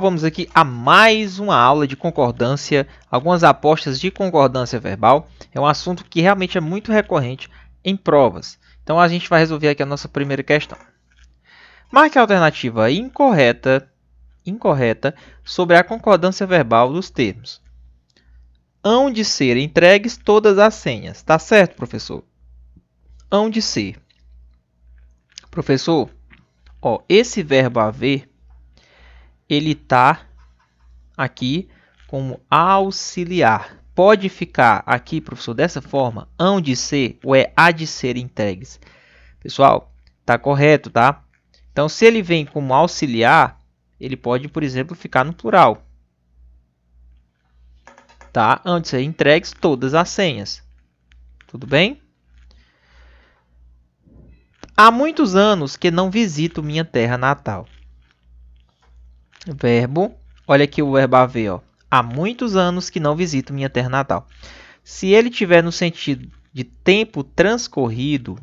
Vamos aqui a mais uma aula de concordância, algumas apostas de concordância verbal. É um assunto que realmente é muito recorrente em provas. Então a gente vai resolver aqui a nossa primeira questão. Marque a alternativa incorreta sobre a concordância verbal dos termos. Hão de ser entregues todas as senhas. Tá certo, professor? Hão de ser. Professor, ó, esse verbo haver, ele está aqui como auxiliar. Pode ficar aqui, professor, dessa forma, hão de ser ou é há de ser entregues. Pessoal, tá correto, tá? Então, se ele vem como auxiliar, ele pode, por exemplo, ficar no plural. Tá? Hão de ser entregues todas as senhas. Tudo bem? Há muitos anos que não visito minha terra natal. Verbo, olha aqui o verbo haver, ó. Há muitos anos que não visito minha terra natal. Se ele tiver no sentido de tempo transcorrido,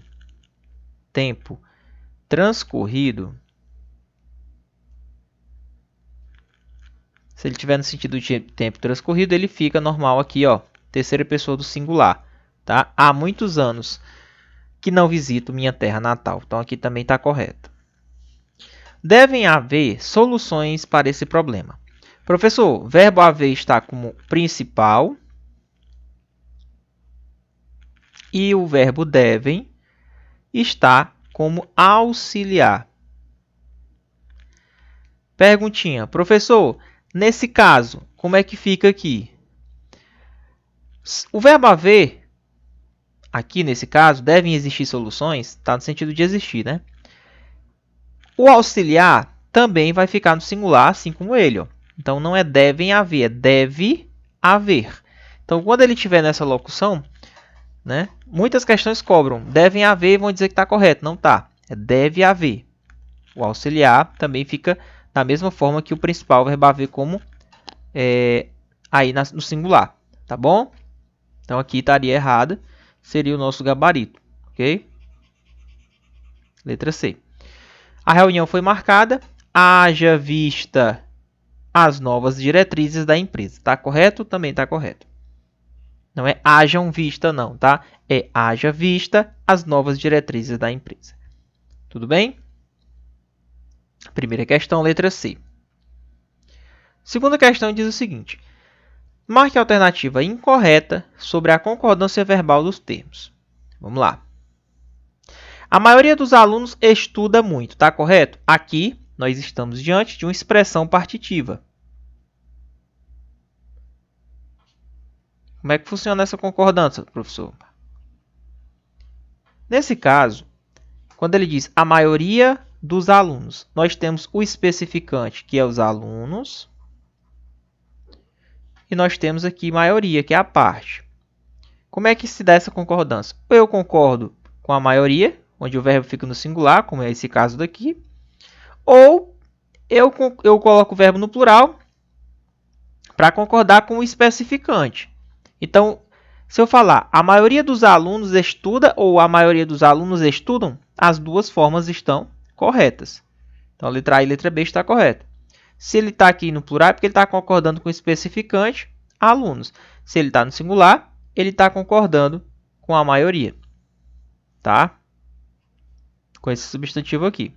se ele tiver no sentido de tempo transcorrido, ele fica normal aqui, ó, terceira pessoa do singular, tá? Há muitos anos que não visito minha terra natal. Então aqui também está correto. Devem haver soluções para esse problema. Professor, o verbo haver está como principal e o verbo devem está como auxiliar. Perguntinha, professor, nesse caso, como é que fica aqui? O verbo haver, aqui nesse caso, devem existir soluções, está no sentido de existir, né? O auxiliar também vai ficar no singular, assim como ele, ó. Então, não é devem haver, é deve haver. Então, quando ele estiver nessa locução, né, muitas questões cobram. Devem haver e vão dizer que está correto. Não está. É deve haver. O auxiliar também fica da mesma forma que o principal verbo haver, como aí no singular. Tá bom? Então, aqui estaria errada. Seria o nosso gabarito. Ok? Letra C. A reunião foi marcada. Haja vista as novas diretrizes da empresa. Está correto? Também está correto. Não é hajam vista, não, tá? É haja vista as novas diretrizes da empresa. Tudo bem? Primeira questão, letra C. Segunda questão diz o seguinte. Marque a alternativa incorreta sobre a concordância verbal dos termos. Vamos lá. A maioria dos alunos estuda muito, está correto? Aqui, nós estamos diante de uma expressão partitiva. Como é que funciona essa concordância, professor? Nesse caso, quando ele diz a maioria dos alunos, nós temos o especificante, que é os alunos, e nós temos aqui maioria, que é a parte. Como é que se dá essa concordância? Eu concordo com a maioria, onde o verbo fica no singular, como é esse caso daqui, ou eu coloco o verbo no plural para concordar com o especificante. Então, se eu falar a maioria dos alunos estuda ou a maioria dos alunos estudam, as duas formas estão corretas. Então, a letra A e a letra B está correta. Se ele está aqui no plural, é porque ele está concordando com o especificante, alunos. Se ele está no singular, ele está concordando com a maioria. Tá? Com esse substantivo aqui.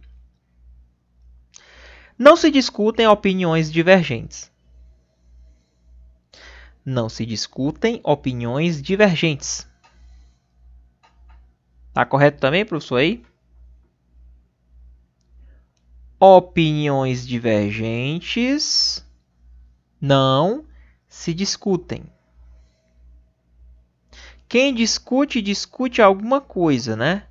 Não se discutem opiniões divergentes. Não se discutem opiniões divergentes. Tá correto também, professor? Aí? Opiniões divergentes não se discutem. Quem discute, discute alguma coisa, né?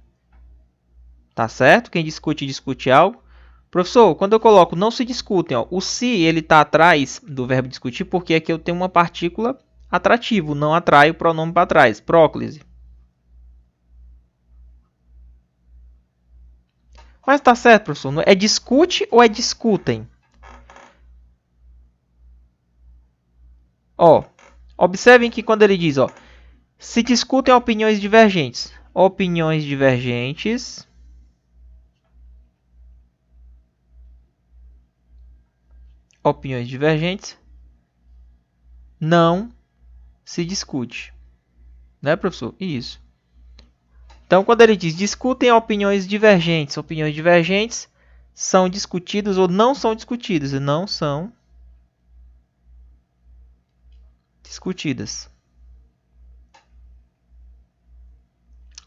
Tá certo? Quem discute, discute algo. Professor, quando eu coloco não se discutem, ó, o se ele está atrás do verbo discutir porque aqui eu tenho uma partícula atrativo, não atrai o pronome para trás, próclise. Mas tá certo, professor. É discute ou é discutem? Ó, observem que quando ele diz, ó, se discutem opiniões divergentes. Opiniões divergentes opiniões divergentes não se discute. Né, professor? Isso. Então, quando ele diz discutem opiniões divergentes são discutidas ou não são discutidas. E não são discutidas.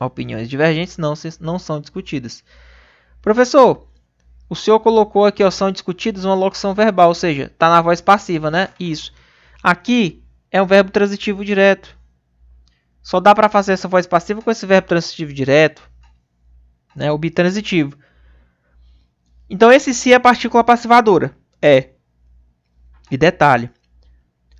Opiniões divergentes não são discutidas. Professor, o senhor colocou aqui, ó, são discutidas uma locução verbal, ou seja, está na voz passiva, né? Isso. Aqui é um verbo transitivo direto. Só dá para fazer essa voz passiva com esse verbo transitivo direto, né? O bitransitivo. Então, esse se é partícula passivadora. É. E detalhe.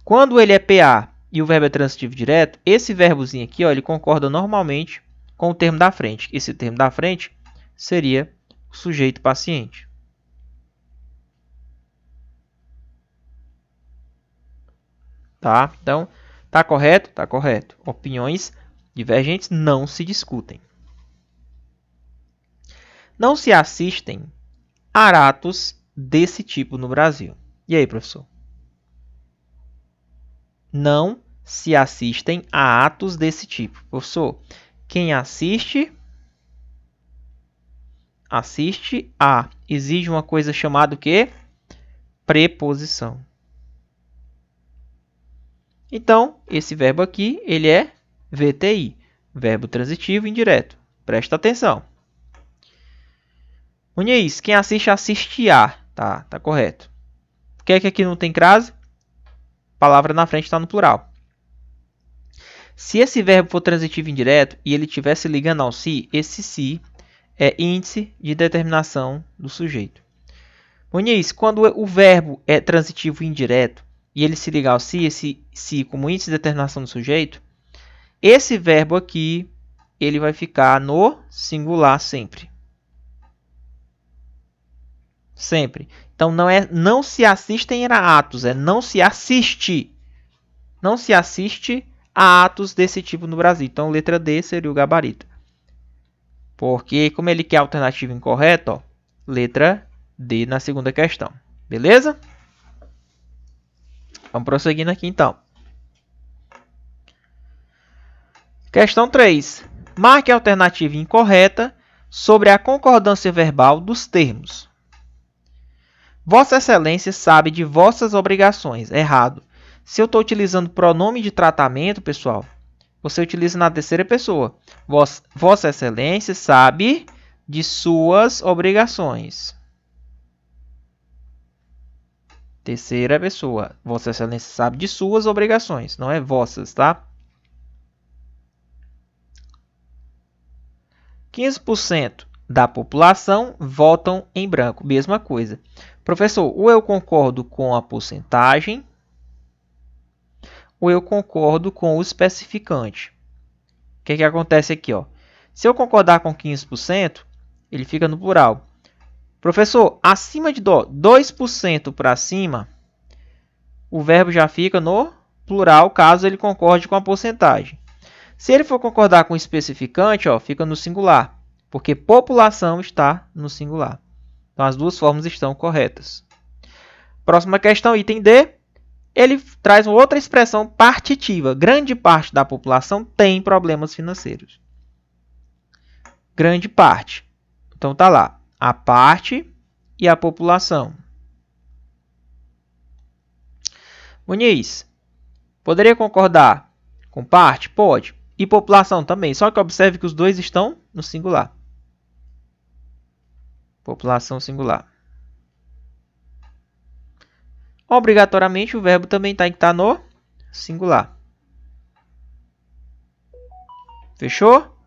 Quando ele é PA e o verbo é transitivo direto, esse verbozinho aqui, ó, ele concorda normalmente com o termo da frente. Esse termo da frente seria o sujeito paciente. Tá? Então, tá correto? Tá correto. Opiniões divergentes não se discutem. Não se assistem a atos desse tipo no Brasil. E aí, professor? Não se assistem a atos desse tipo. Professor, quem assiste a. Exige uma coisa chamada o quê? Preposição. Então, esse verbo aqui, ele é VTI, verbo transitivo indireto. Presta atenção. Muniz, quem assiste, assiste a. Tá correto. Por que é que aqui não tem crase? Palavra na frente está no plural. Se esse verbo for transitivo indireto e ele estivesse ligando ao se, esse se é índice de determinação do sujeito. Muniz, quando o verbo é transitivo indireto e ele se ligar ao se, esse se como índice de determinação do sujeito, esse verbo aqui ele vai ficar no singular sempre. Sempre. Então, não se assistem a atos, é não se assiste. Não se assiste a atos desse tipo no Brasil. Então, letra D seria o gabarito. Porque, como ele quer a alternativa incorreta, ó, letra D na segunda questão. Beleza? Vamos prosseguindo aqui, então. Questão 3. Marque a alternativa incorreta sobre a concordância verbal dos termos. Vossa Excelência sabe de vossas obrigações. Errado. Se eu estou utilizando pronome de tratamento, pessoal, você utiliza na terceira pessoa. Vossa Excelência sabe de suas obrigações. Terceira pessoa. Vossa Excelência sabe de suas obrigações. Não é vossas, tá? 15% da população votam em branco. Mesma coisa. Professor, ou eu concordo com a porcentagem, ou eu concordo com o especificante. O que acontece aqui? Ó? Se eu concordar com 15%, ele fica no plural. Professor, acima de 2% para cima, o verbo já fica no plural, caso ele concorde com a porcentagem. Se ele for concordar com o especificante, ó, fica no singular, porque população está no singular. Então, as duas formas estão corretas. Próxima questão, item D. Ele traz uma outra expressão partitiva. Grande parte da população tem problemas financeiros. Grande parte. Então, tá lá. A parte e a população. Muniz, poderia concordar com parte? Pode. E população também. Só que observe que os dois estão no singular. População singular. Obrigatoriamente, o verbo também tem que estar no singular. Fechou?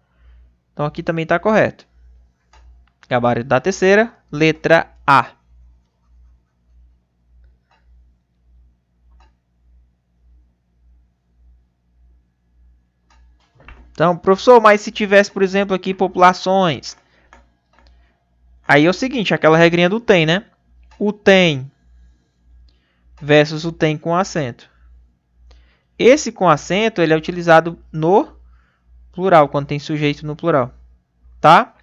Então, aqui também está correto. Gabarito da terceira, letra A. Então, professor, mas se tivesse, por exemplo, aqui populações... Aí é o seguinte, aquela regrinha do tem, né? O tem versus o tem com acento. Esse com acento, ele é utilizado no plural, quando tem sujeito no plural. Tá?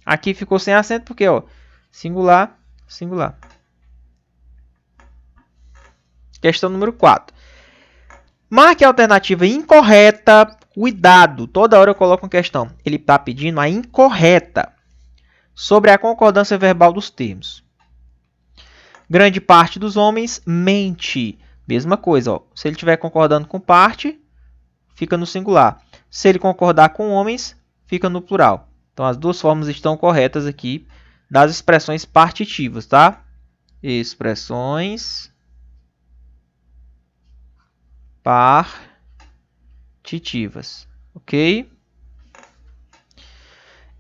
Aqui ficou sem acento porque, ó, singular, singular. Questão número 4. Marque a alternativa incorreta. Cuidado, toda hora eu coloco uma questão. Ele está pedindo a incorreta sobre a concordância verbal dos termos. Grande parte dos homens mente. Mesma coisa, ó. Se ele estiver concordando com parte, fica no singular. Se ele concordar com homens, fica no plural. Então, as duas formas estão corretas aqui das expressões partitivas, tá? Expressões partitivas, ok?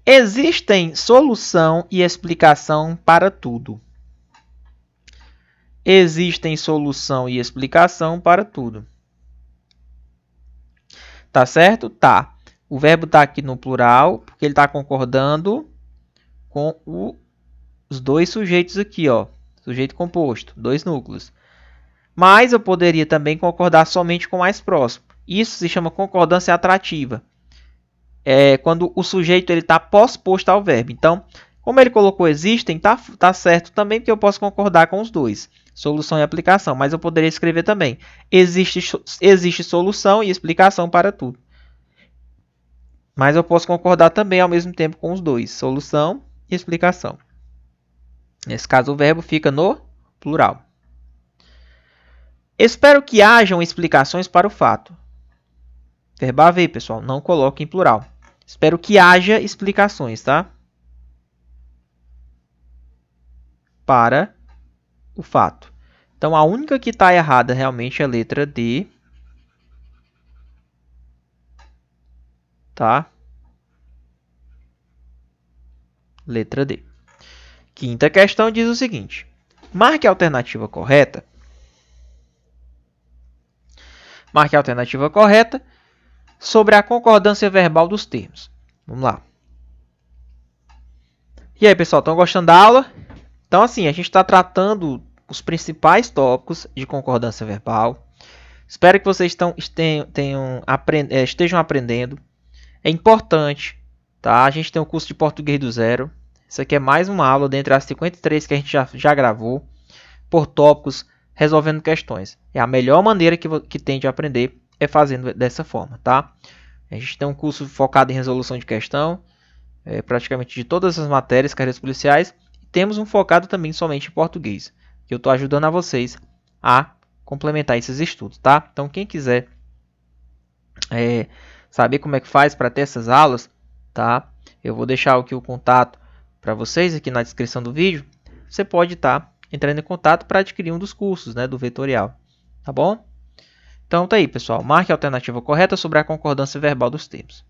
Existem solução e explicação para tudo. Existem solução e explicação para tudo. Tá certo? Tá. O verbo está aqui no plural, porque ele está concordando com os dois sujeitos aqui, ó. Sujeito composto, dois núcleos. Mas eu poderia também concordar somente com o mais próximo. Isso se chama concordância atrativa. É quando o sujeito está pós-posto ao verbo. Então, como ele colocou existem, tá certo também, porque eu posso concordar com os dois. Solução e aplicação. Mas eu poderia escrever também. Existe solução e explicação para tudo. Mas eu posso concordar também ao mesmo tempo com os dois. Solução e explicação. Nesse caso, o verbo fica no plural. Espero que hajam explicações para o fato. Verbo haver, pessoal. Não coloque em plural. Espero que haja explicações, tá? Para o fato. Então, a única que está errada realmente é a letra D. Tá? Letra D. Quinta questão diz o seguinte. Marque a alternativa correta. Marque a alternativa correta sobre a concordância verbal dos termos. Vamos lá. E aí, pessoal, estão gostando da aula? Então, assim, a gente está tratando os principais tópicos de concordância verbal. Espero que vocês estejam aprendendo. É importante, tá? A gente tem um curso de português do zero. Isso aqui é mais uma aula dentre as 53 que a gente já gravou, por tópicos, resolvendo questões. É a melhor maneira que tem de aprender é fazendo dessa forma, tá? A gente tem um curso focado em resolução de questão, praticamente de todas as matérias, carreiras policiais. E temos um focado também somente em português, que eu estou ajudando a vocês a complementar esses estudos, tá? Então, quem quiser saber como é que faz para ter essas aulas, tá? Eu vou deixar aqui o contato para vocês aqui na descrição do vídeo. Você pode estar entrando em contato para adquirir um dos cursos, né, do vetorial, tá bom? Então tá aí, pessoal. Marque a alternativa correta sobre a concordância verbal dos termos.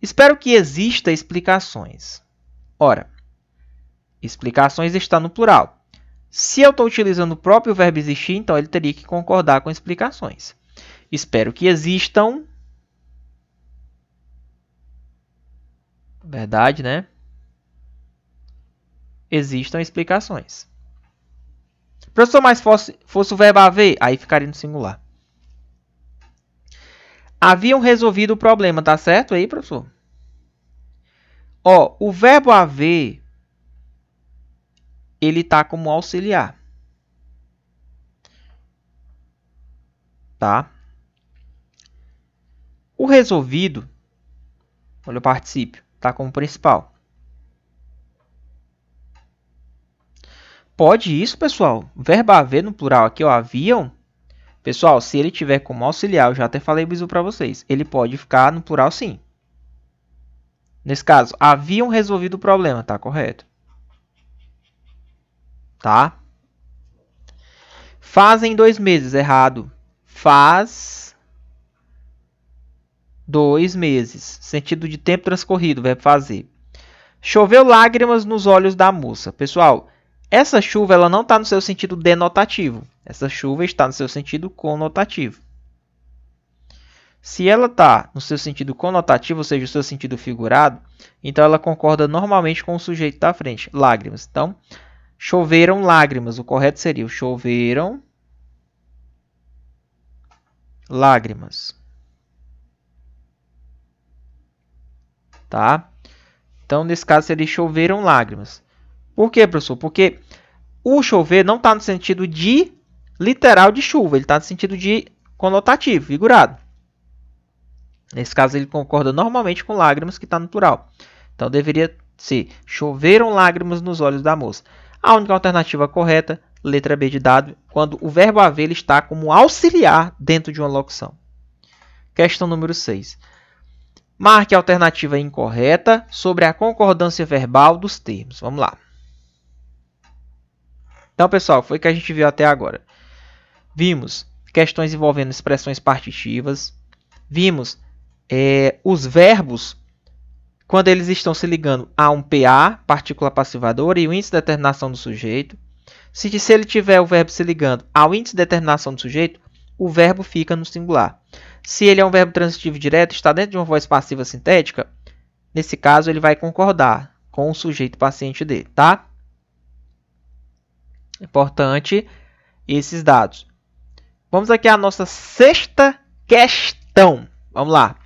Espero que exista explicações. Ora, explicações está no plural. Se eu estou utilizando o próprio verbo existir, então ele teria que concordar com explicações. Espero que existam. Verdade, né? Existam explicações. Professor, mas fosse o verbo haver, aí ficaria no singular. Haviam resolvido o problema, tá certo aí, professor? Ó, o verbo haver, ele tá como auxiliar. Tá? O resolvido, olha o particípio, tá como principal. Pode isso, pessoal? Verbo haver no plural aqui, ó, haviam. Pessoal, se ele tiver como auxiliar, eu já até falei isso para vocês, ele pode ficar no plural sim. Nesse caso, haviam resolvido o problema, tá correto? Tá? Fazem 2 meses, errado. Faz 2 meses. Sentido de tempo transcorrido, verbo fazer. Choveu lágrimas nos olhos da moça. Pessoal, essa chuva ela não está no seu sentido denotativo. Essa chuva está no seu sentido conotativo. Se ela está no seu sentido conotativo, ou seja, o seu sentido figurado, então ela concorda normalmente com o sujeito da frente, lágrimas. Então, choveram lágrimas. O correto seria choveram lágrimas. Tá? Então, nesse caso, seria choveram lágrimas. Por quê, professor? Porque o chover não está no sentido de literal de chuva, ele está no sentido de conotativo, figurado. Nesse caso, ele concorda normalmente com lágrimas, que está no plural. Então, deveria ser: choveram lágrimas nos olhos da moça. A única alternativa correta, letra B de dado, quando o verbo haver está como auxiliar dentro de uma locução. Questão número 6. Marque a alternativa incorreta sobre a concordância verbal dos termos. Vamos lá. Então, pessoal, foi o que a gente viu até agora. Vimos questões envolvendo expressões partitivas. Vimos os verbos, quando eles estão se ligando a um PA, partícula passivadora, e o índice de determinação do sujeito. Se ele tiver o verbo se ligando ao índice de determinação do sujeito, o verbo fica no singular. Se ele é um verbo transitivo direto, está dentro de uma voz passiva sintética, nesse caso ele vai concordar com o sujeito paciente dele, tá? Importante esses dados. Vamos aqui à nossa sexta questão. Vamos lá.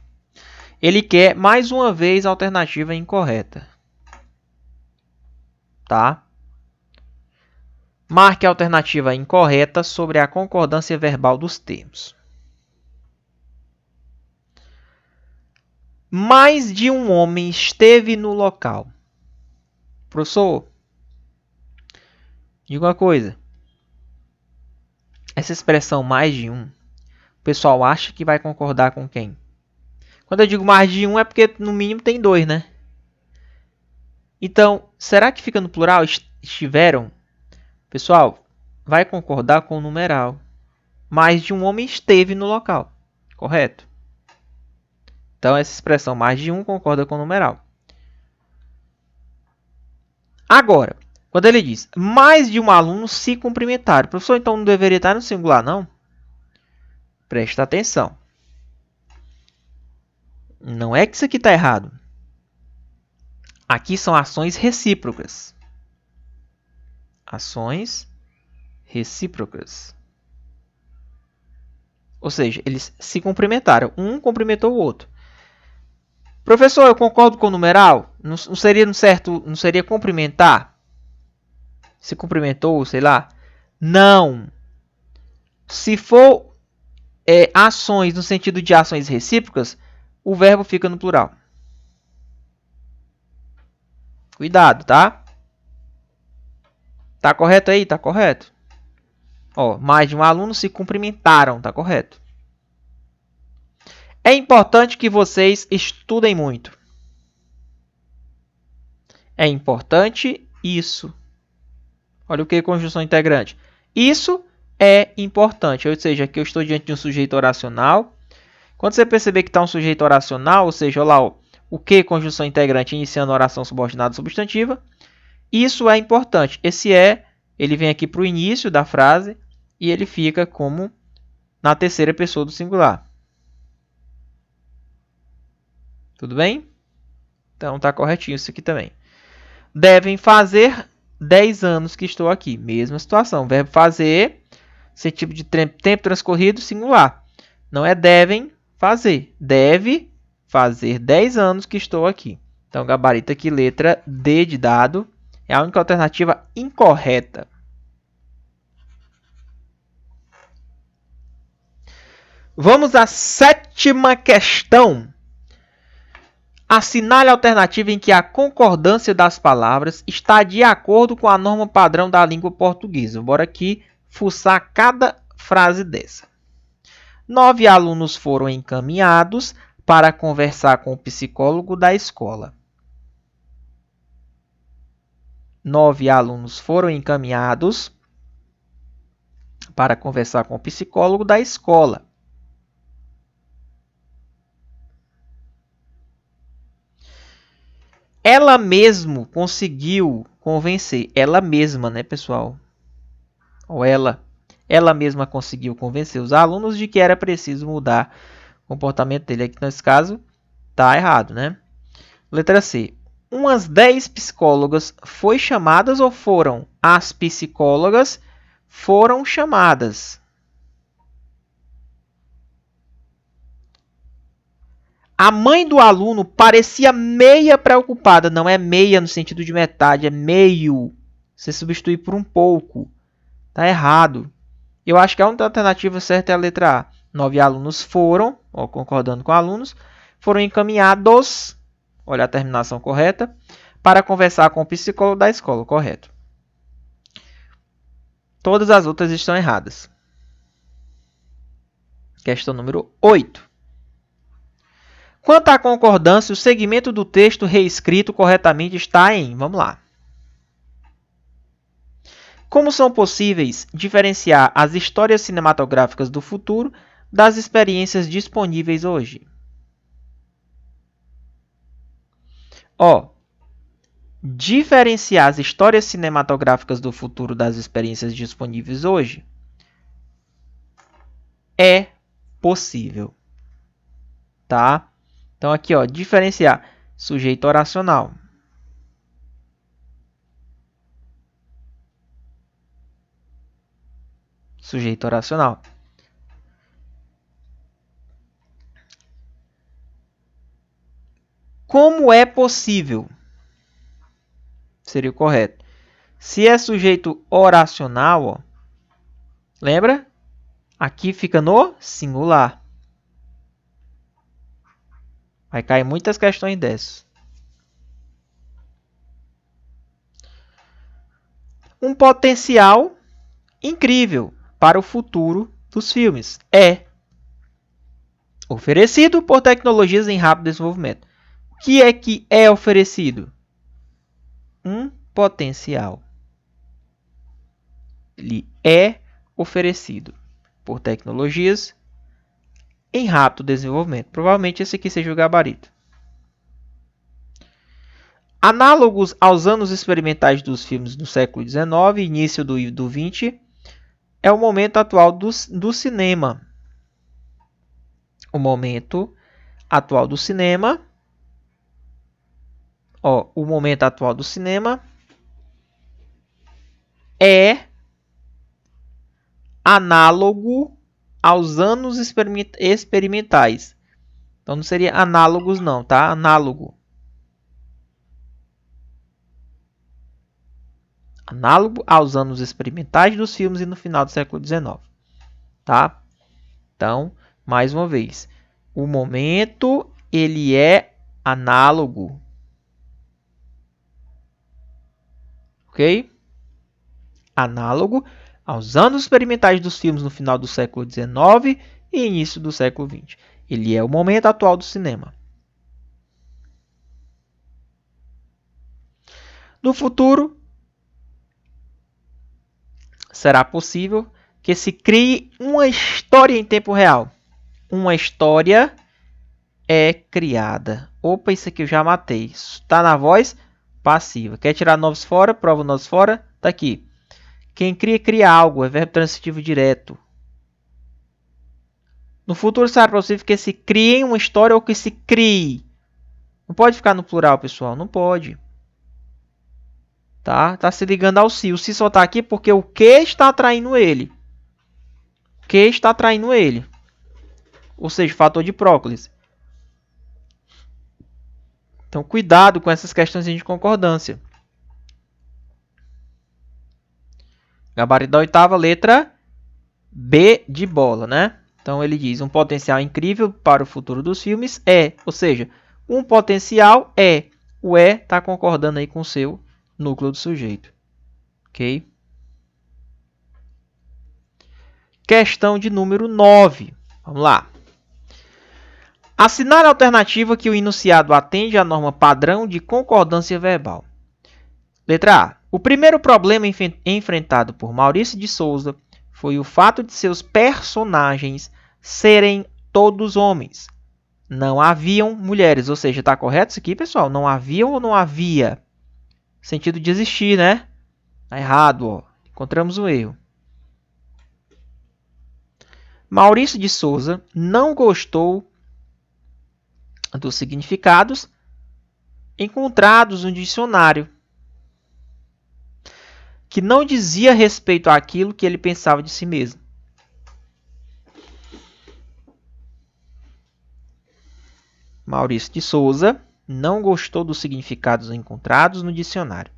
Ele quer, mais uma vez, a alternativa incorreta. Tá? Marque a alternativa incorreta sobre a concordância verbal dos termos. Mais de um homem esteve no local. Professor, diga uma coisa. Essa expressão mais de um, o pessoal acha que vai concordar com quem? Quando eu digo mais de um é porque no mínimo tem dois, né? Então, será que fica no plural? Estiveram? Pessoal, vai concordar com o numeral. Mais de um homem esteve no local. Correto? Então, essa expressão mais de um concorda com o numeral. Agora, quando ele diz mais de um aluno se cumprimentaram. Professor, então não deveria estar no singular, não? Presta atenção. Não é que isso aqui está errado. Aqui são ações recíprocas. Ações recíprocas. Ou seja, eles se cumprimentaram. Um cumprimentou o outro. Professor, eu concordo com o numeral? Não seria no certo, não seria cumprimentar? Se cumprimentou, sei lá? Não. Se for ações no sentido de ações recíprocas, o verbo fica no plural. Cuidado, tá? Tá correto aí? Tá correto. Ó, mais de um aluno se cumprimentaram, tá correto. É importante que vocês estudem muito. É importante isso. Olha o que é conjunção integrante. Isso é importante, ou seja, aqui eu estou diante de um sujeito oracional. Quando você perceber que está um sujeito oracional, ou seja, olha lá, o que conjunção integrante iniciando oração subordinada substantiva, isso é importante. Esse ele vem aqui para o início da frase e ele fica como na terceira pessoa do singular. Tudo bem? Então está corretinho isso aqui também. Devem fazer 10 anos que estou aqui. Mesma situação. Verbo fazer, esse tipo de tempo transcorrido, singular. Não é devem fazer. Deve fazer 10 anos que estou aqui. Então, gabarito aqui, letra D de dado. É a única alternativa incorreta. Vamos à sétima questão. Assinale a alternativa em que a concordância das palavras está de acordo com a norma padrão da língua portuguesa. Bora aqui fuçar cada frase dessa. 9 alunos foram encaminhados para conversar com o psicólogo da escola. 9 alunos foram encaminhados para conversar com o psicólogo da escola. Ela mesma conseguiu convencer. Ela mesma, né, pessoal? Ou ela mesma conseguiu convencer os alunos de que era preciso mudar o comportamento dele. Aqui, nesse caso, está errado, né? Letra C. Umas 10 psicólogas foi chamadas ou foram? As psicólogas foram chamadas. A mãe do aluno parecia meia preocupada. Não é meia no sentido de metade, é meio. Você substitui por um pouco. Está errado. Eu acho que a única alternativa certa é a letra A. 9 alunos foram, ó, concordando com alunos, foram encaminhados, olha a terminação correta, para conversar com o psicólogo da escola, correto. Todas as outras estão erradas. Questão número 8. Quanto à concordância, o segmento do texto reescrito corretamente está em... Vamos lá. Como são possíveis diferenciar as histórias cinematográficas do futuro das experiências disponíveis hoje? Ó, diferenciar as histórias cinematográficas do futuro das experiências disponíveis hoje é possível, tá? Então aqui, ó, diferenciar sujeito oracional. Sujeito oracional. Como é possível? Seria o correto. Se é sujeito oracional, ó, lembra? Aqui fica no singular. Vai cair muitas questões dessas. Um potencial incrível para o futuro dos filmes é oferecido por tecnologias em rápido desenvolvimento. O que é oferecido? Um potencial. Ele é oferecido por tecnologias em rápido desenvolvimento. Provavelmente esse aqui seja o gabarito. Análogos aos anos experimentais dos filmes do século XIX e início do XX, é o momento atual do cinema. O momento atual do cinema. Ó, o momento atual do cinema é análogo aos anos experimentais. Então não seria análogos não, tá? Análogo. Análogo aos anos experimentais dos filmes e no final do século XIX. Tá? Então, mais uma vez, o momento ele é análogo. Ok? Análogo aos anos experimentais dos filmes no final do século XIX e início do século XX. Ele é o momento atual do cinema. No futuro, será possível que se crie uma história em tempo real. Uma história é criada. Opa, isso aqui eu já matei. Está na voz passiva. Quer tirar novos fora? Prova novos fora. Está aqui. Quem cria, cria algo. É verbo transitivo direto. No futuro será possível que se crie uma história ou que se crie. Não pode ficar no plural, pessoal. Não pode. Tá se ligando ao si. O si só está aqui porque o que está atraindo ele. O que está atraindo ele. Ou seja, fator de próclise. Então, cuidado com essas questões de concordância. Gabarito da oitava, letra B de bola, né? Então, ele diz, um potencial incrível para o futuro dos filmes é, ou seja, um potencial é. O é está concordando aí com o seu núcleo do sujeito. Ok? Questão de número 9. Vamos lá. Assinale a alternativa que o enunciado atende à norma padrão de concordância verbal. Letra A. O primeiro problema enfrentado por Maurício de Souza foi o fato de seus personagens serem todos homens. Não haviam mulheres. Ou seja, está correto isso aqui, pessoal? Não haviam ou não havia? Sentido de existir, né? Está errado, ó. Encontramos um erro. Maurício de Souza não gostou dos significados encontrados no dicionário, que não dizia respeito àquilo que ele pensava de si mesmo. Maurício de Souza não gostou dos significados encontrados no dicionário,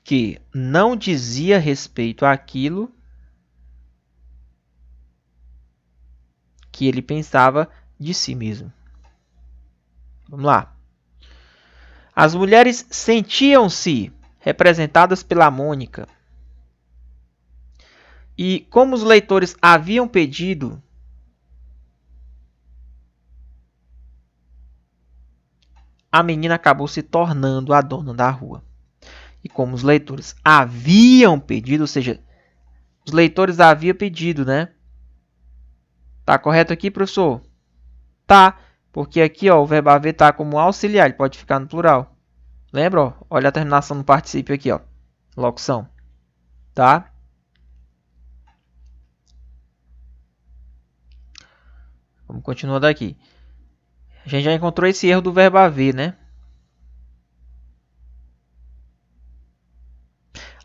que não dizia respeito àquilo que ele pensava de si mesmo. Vamos lá. As mulheres sentiam-se representadas pela Mônica. E como os leitores haviam pedido, a menina acabou se tornando a dona da rua. E como os leitores haviam pedido, ou seja, os leitores haviam pedido, né? Tá correto aqui, professor? Tá, porque aqui ó, o verbo haver tá como auxiliar, ele pode ficar no plural. Lembra? Ó? Olha a terminação do particípio aqui, ó. Locução. Tá? Vamos continuar daqui. A gente já encontrou esse erro do verbo haver, né?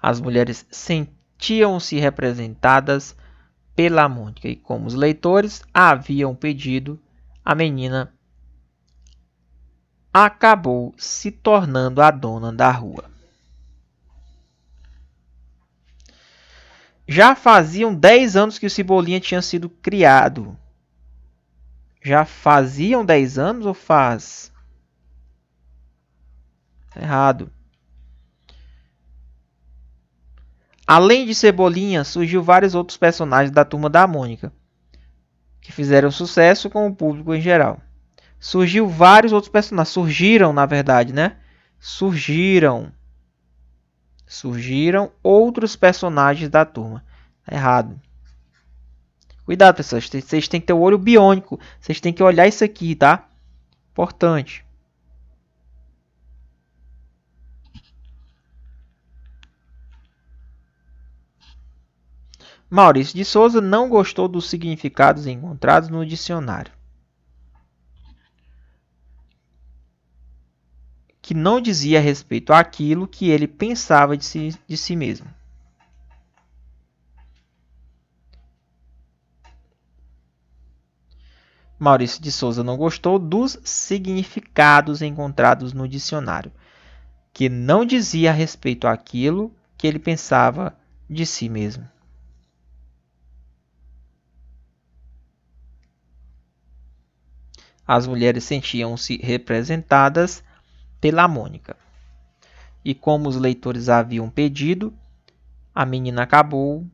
As mulheres sentiam-se representadas pela Mônica. E como os leitores haviam pedido, a menina acabou se tornando a dona da rua. Já faziam 10 anos que o Cebolinha tinha sido criado. Já faziam 10 anos ou faz? Errado. Além de Cebolinha, surgiu vários outros personagens da Turma da Mônica, que fizeram sucesso com o público em geral. Surgiu vários outros personagens. Surgiram, na verdade, né? Surgiram outros personagens da turma. Tá errado. Cuidado, pessoal. Vocês têm que ter o olho biônico. Vocês têm que olhar isso aqui, tá? Importante. Maurício de Souza não gostou dos significados encontrados no dicionário. Que não dizia respeito àquilo que ele pensava de si mesmo. Maurício de Souza não gostou dos significados encontrados no dicionário, que não dizia respeito àquilo que ele pensava de si mesmo. As mulheres sentiam-se representadas pela Mônica. E como os leitores haviam pedido, a menina acabou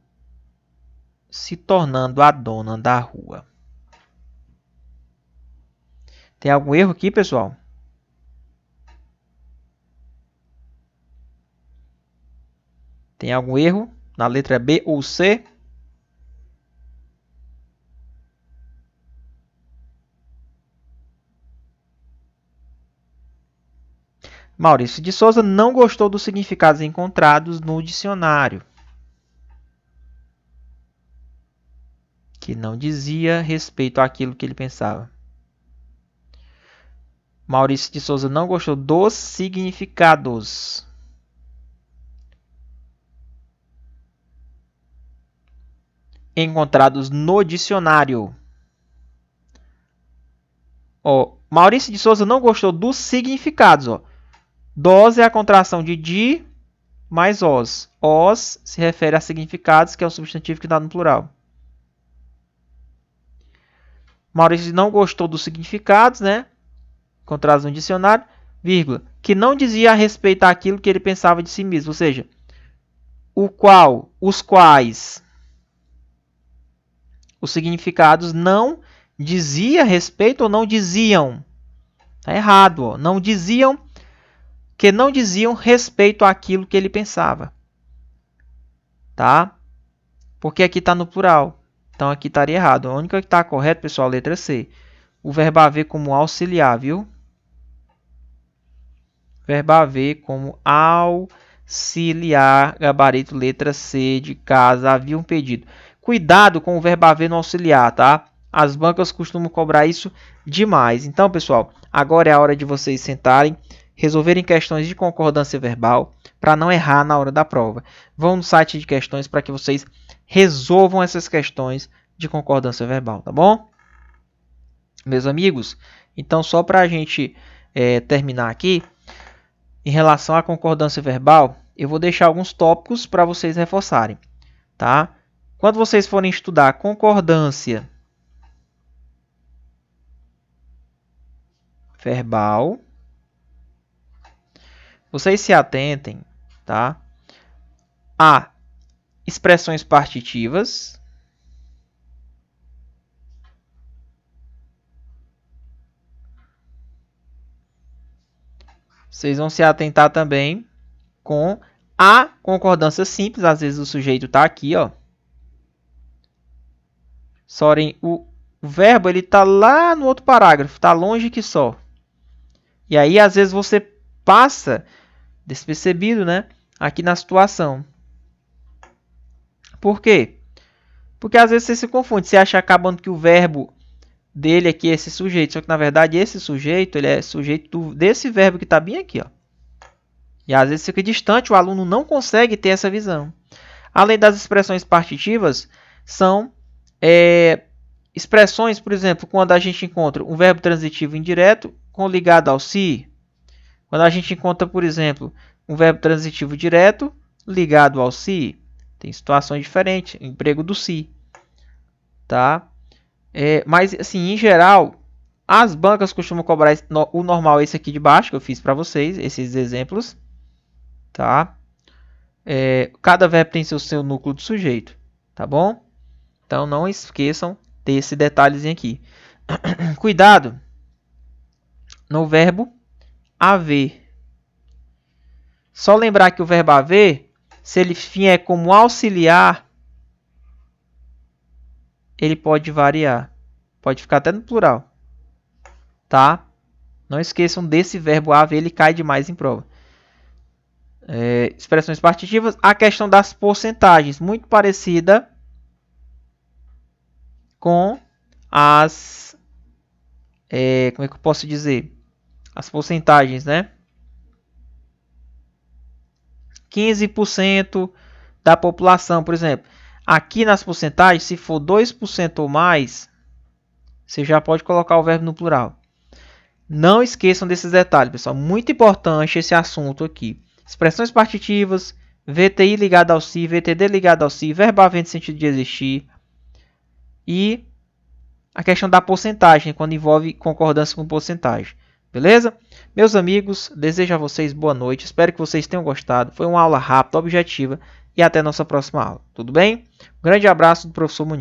se tornando a dona da rua. Tem algum erro aqui, pessoal? Tem algum erro na letra B ou C? Maurício de Souza não gostou dos significados encontrados no dicionário, que não dizia respeito àquilo que ele pensava. Maurício de Souza não gostou dos significados encontrados no dicionário. Ó, Maurício de Souza não gostou dos significados. Ó. Dos é a contração de di mais os. Os se refere a significados, que é o substantivo que dá no plural. Maurício não gostou dos significados, né? Encontrados no dicionário, vírgula, que não dizia a respeito àquilo que ele pensava de si mesmo. Ou seja, os quais, os significados não dizia respeito ou não diziam. Tá errado, ó. Não diziam, que não diziam respeito àquilo que ele pensava. Tá? Porque aqui está no plural. Então aqui estaria errado. A única que está correta, pessoal, a letra C. O verbo haver como auxiliar, viu? Verbo haver como auxiliar, gabarito letra C de casa, havia um pedido. Cuidado com o verbo haver no auxiliar, tá? As bancas costumam cobrar isso demais. Então, pessoal, agora é a hora de vocês sentarem, resolverem questões de concordância verbal, para não errar na hora da prova. Vão no site de questões para que vocês resolvam essas questões de concordância verbal, tá bom? Meus amigos, então só para a gente terminar aqui, em relação à concordância verbal, eu vou deixar alguns tópicos para vocês reforçarem, tá? Quando vocês forem estudar concordância verbal, vocês se atentem, tá, a expressões partitivas, vocês vão se atentar também com a concordância simples. Às vezes o sujeito está aqui, ó. Sorem, o verbo ele está lá no outro parágrafo, está longe que só. E aí às vezes você passa despercebido, né, aqui na situação. Por quê? Porque às vezes você se confunde, você acha acabando que o verbo dele aqui é esse sujeito, só que na verdade esse sujeito ele é sujeito desse verbo que está bem aqui, ó. E às vezes fica distante, o aluno não consegue ter essa visão. Além das expressões partitivas, são expressões, por exemplo, quando a gente encontra um verbo transitivo indireto com ligado ao se. Quando a gente encontra, por exemplo, um verbo transitivo direto ligado ao se. Tem situações diferentes, emprego do se. Tá? Mas, assim, em geral, as bancas costumam cobrar o normal, esse aqui de baixo, que eu fiz para vocês, esses exemplos. Tá? Cada verbo tem seu núcleo de sujeito. Tá bom? Então, não esqueçam desse detalhezinho aqui. Cuidado no verbo haver. Só lembrar que o verbo haver, se ele vier como auxiliar, ele pode variar. Pode ficar até no plural. Tá? Não esqueçam desse verbo haver, ele cai demais em prova. Expressões partitivas. A questão das porcentagens, muito parecida com as... como é que eu posso dizer? As porcentagens, né? 15% da população, por exemplo. Aqui nas porcentagens, se for 2% ou mais, você já pode colocar o verbo no plural. Não esqueçam desses detalhes, pessoal. Muito importante esse assunto aqui. Expressões partitivas, VTI ligado ao se, VTD ligado ao se, verbo havente sentido de existir. E a questão da porcentagem, quando envolve concordância com porcentagem. Beleza? Meus amigos, desejo a vocês boa noite. Espero que vocês tenham gostado. Foi uma aula rápida, objetiva. E até a nossa próxima aula. Tudo bem? Um grande abraço do professor Muniz.